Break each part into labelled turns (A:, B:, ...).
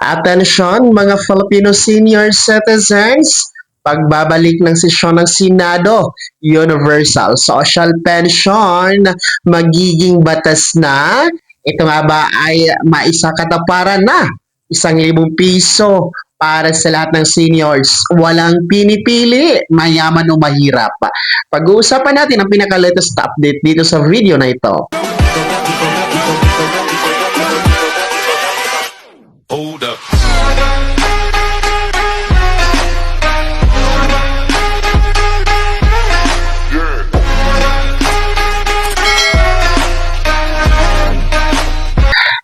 A: Atensyon mga Filipino senior citizens, pagbabalik ng sesyon ng Senado, Universal Social Pension magiging batas na. Ito nga ba ay maisakatuparan na 1,000 piso para sa lahat ng seniors. Walang pinipili, mayaman o mahirap. Pag-uusapan natin ang pinaka-latest update dito sa video na ito.
B: Hold up.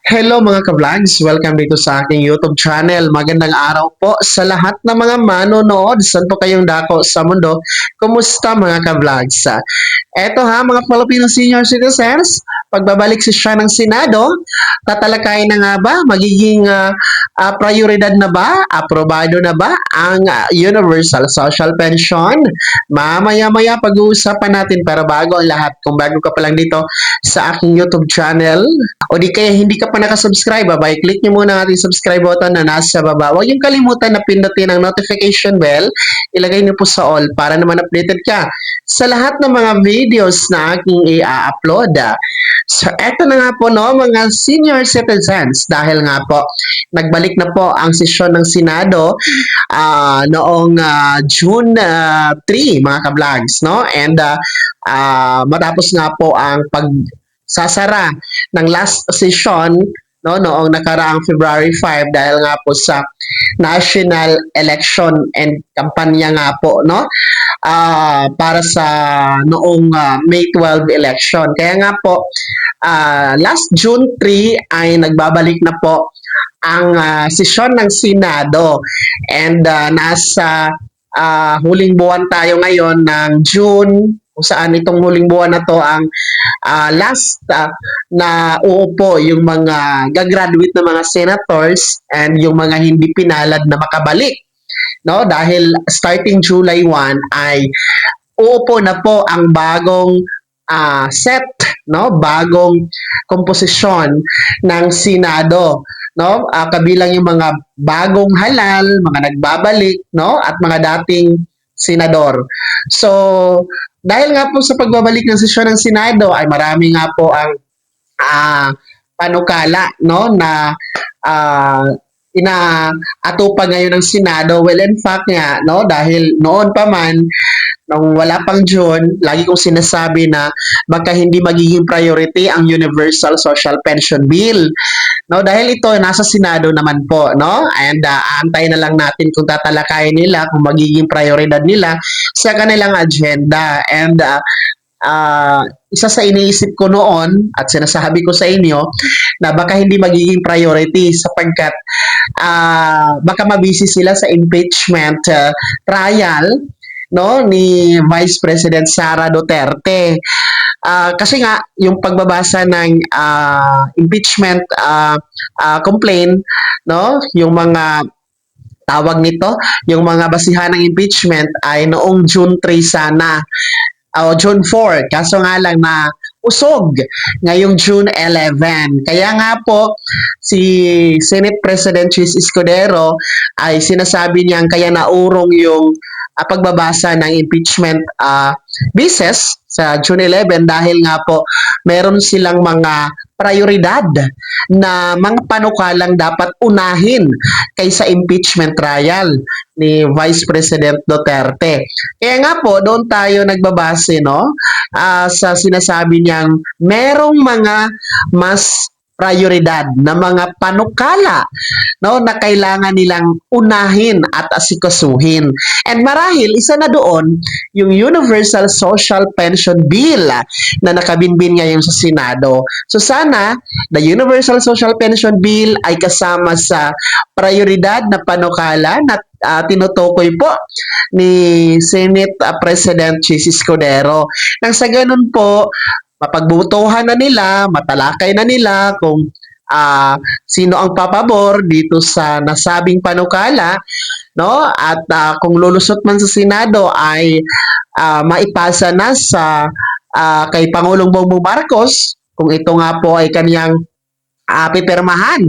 A: Hello mga ka-vlogs! Welcome dito sa aking YouTube channel. Magandang araw po sa lahat ng mga manonood. Saan po kayong dako sa mundo? Kumusta mga ka-vlogs? Eto ha mga Filipino senior citizens, pagbabalik siya ng Senado, tatalakayin na nga ba? Magiging prioridad na ba? Aprobado na ba ang Universal Social Pension? Mamaya-maya pag-uusapan natin, pero bago ang lahat, kung bago ka pa lang dito sa aking YouTube channel, o di kaya hindi ka pa nakasubscribe, click nyo muna ang ating subscribe button na nasa baba. Huwag yung kalimutan na pindutin ang notification bell, ilagay nyo po sa all para naman updated ka sa lahat ng mga videos na aking i-upload. So, eto na nga po no, mga senior citizens, dahil nga po, nagbalik na po ang sesyon ng Senado noong June 3, mga ka-vlogs, no? And matapos nga po ang pagsasara ng last session no noong nakaraang February 5 dahil nga po sa national election and kampanya nga po no para sa noong May 12 election. Kaya nga po last June 3 ay nagbabalik na po ang sesyon ng Senado and nasa huling buwan tayo ngayon ng June, kung saan itong huling buwan na to ang last na uupo yung mga gagraduate na mga senators and yung mga hindi pinalad na makabalik. No? Dahil starting July 1 ay uupo na po ang bagong set, no? Bagong komposisyon ng Senado. No? Kabilang yung mga bagong halal, mga nagbabalik, no? At mga dating senador. So, dahil nga po sa pagbabalik ng sesyon ng Senado ay marami nga po ang panukala no na inaatupag ngayon ng Senado. Well, in fact nga no, dahil noon pa man nung wala pang June, lagi kong sinasabi na baka hindi magiging priority ang Universal Social Pension Bill. No, dahil ito nasa Senado naman po, no? And aantayin na lang natin kung tatalakayin nila, kung magiging prioridad nila sa kanilang agenda. And isa sa iniisip ko noon at sinasabi ko sa inyo na baka hindi magiging priority sapagkat baka mabisi sila sa impeachment trial no ni Vice President Sara Duterte. Kasi nga yung pagbabasa ng impeachment complaint no, yung mga tawag nito, yung mga basihan ng impeachment ay noong June 3 sana o June 4. Kaso nga lang na usog ngayong June 11. Kaya nga po si Senate President Chis Escudero ay sinasabi niyang kaya naurong yung pagbabasa ng impeachment basis sa June 11 dahil nga po meron silang mga prioridad na mga panukalang dapat unahin kaysa impeachment trial ni Vice President Duterte. Kaya nga po doon tayo nagbabase no sa sinasabi niyang merong mga mas prioridad na mga panukala no na kailangan nilang unahin at asikasuhin. And marahil isa na doon yung Universal Social Pension Bill na nakabinbin ngayon sa Senado. So sana the Universal Social Pension Bill ay kasama sa prioridad na panukala na tinutukoy po ni Senate President Chis Escudero. Nang sa ganun po mapagbutuhan na nila, matalakay na nila kung sino ang papabor dito sa nasabing panukala, no? At kung lulusot man sa Senado ay maipasa na sa kay Pangulong Bongbong Marcos kung ito nga po ay kaniyang pipirmahan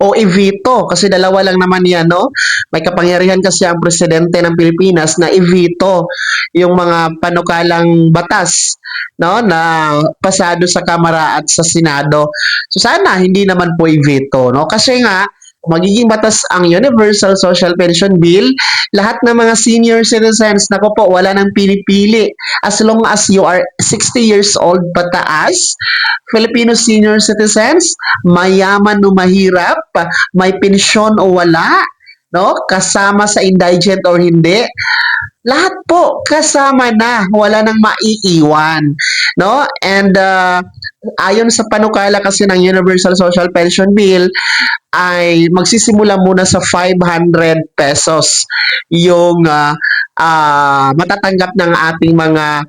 A: o i-veto kasi dalawa lang naman yan, no? May kapangyarihan kasi ang presidente ng Pilipinas na i-veto yung mga panukalang batas, no, na pasado sa Kamara at sa Senado. So sana hindi naman po i-veto, no? Kasi nga magiging batas ang Universal Social Pension Bill, lahat ng mga senior citizens, nako po, wala nang pili-pili. As long as you are 60 years old pataas, Filipino senior citizens, mayaman o mahirap, may pensyon o wala, no? Kasama sa indigent or hindi, lahat po kasama na, wala nang maiiwan, no? And ayon sa panukala kasi ng Universal Social Pension Bill ay magsisimula muna sa 500 pesos yung matatanggap ng ating mga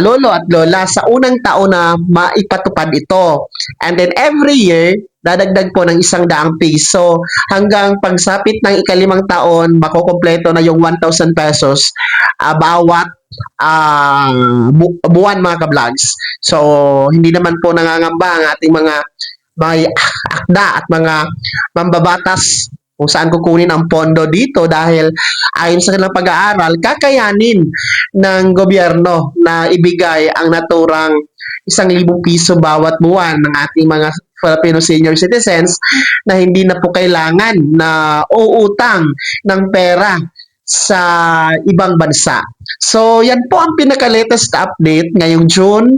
A: lolo at lola sa unang taon na maipatupad ito. And then every year, dadagdag po ng 100 piso hanggang pagsapit ng ikalimang taon, makukompleto na yung 1,000 pesos bawat buwan mga ka-vlogs. So, hindi naman po nangangamba ang ating mga may akda at mga mambabatas kung saan kukunin ang pondo dito dahil ayon sa kanilang pag-aaral, kakayanin ng gobyerno na ibigay ang naturang 1,000 piso bawat buwan ng ating mga Filipino senior citizens na hindi na po kailangan na uutang ng pera sa ibang bansa. So, yan po ang pinaka-latest update ngayong June.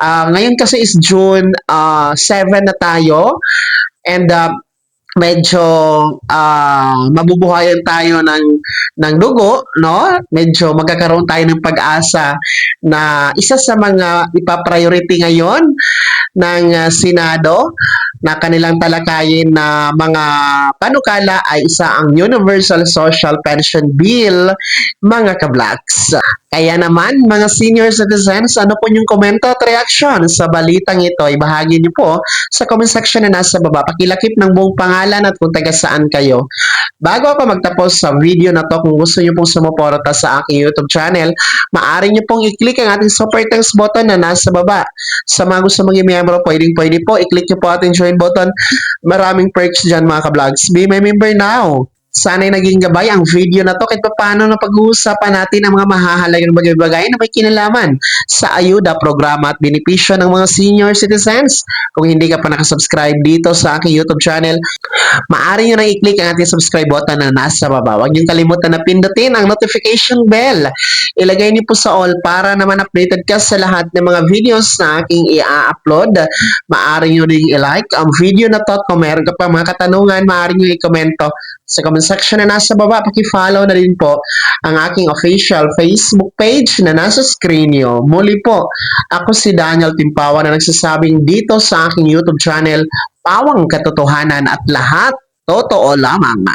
A: Ngayon kasi is June 7 na tayo and medyo mabubuhayan tayo ng dugo, no? Medyo magkakaroon tayo ng pag-asa na isa sa mga ipa-priority ngayon ng Senado na kanilang talakayin na mga panukala ay isa ang Universal Social Pension Bill, mga ka-blacks. Kaya naman, mga senior citizens, ano po yung komento at reaction sa balitang ito? Ibahagi niyo po sa comment section na nasa baba. Pakilakip ng buong pangalan at kung taga saan kayo. Bago ako magtapos sa video na to, kung gusto niyo pong sumuporta sa aking YouTube channel, maaari niyo pong i-click ang ating super thanks button na nasa baba. Sa mga gusto maging miyembro, pwede po, i-click niyo po ating join button. Maraming perks dyan mga ka-vlogs. Be my member now. Sana'y naging gabay ang video na to kahit paano na pag-uusapan natin ang mga mahahalagang bagay-bagay na may kinalaman sa ayuda, programa at benepisyo ng mga senior citizens. Kung hindi ka pa nakasubscribe dito sa aking YouTube channel, maaari nyo nang i-click ang ating subscribe button na nasa baba. Huwag nyo kalimutan na pindutin ang notification bell. Ilagay niyo po sa all para naman updated ka sa lahat ng mga videos na aking i-upload. Maaari nyo ring i-like ang video na to at kung meron ka pa mga katanungan, maaari nyo i-komento sa comment section na nasa baba. Paki-follow na din po ang aking official Facebook page na nasa screen nyo. Muli po, ako si Daniel Timpawan na nagsasabing dito sa aking YouTube channel, pawang katotohanan at lahat totoo lamang.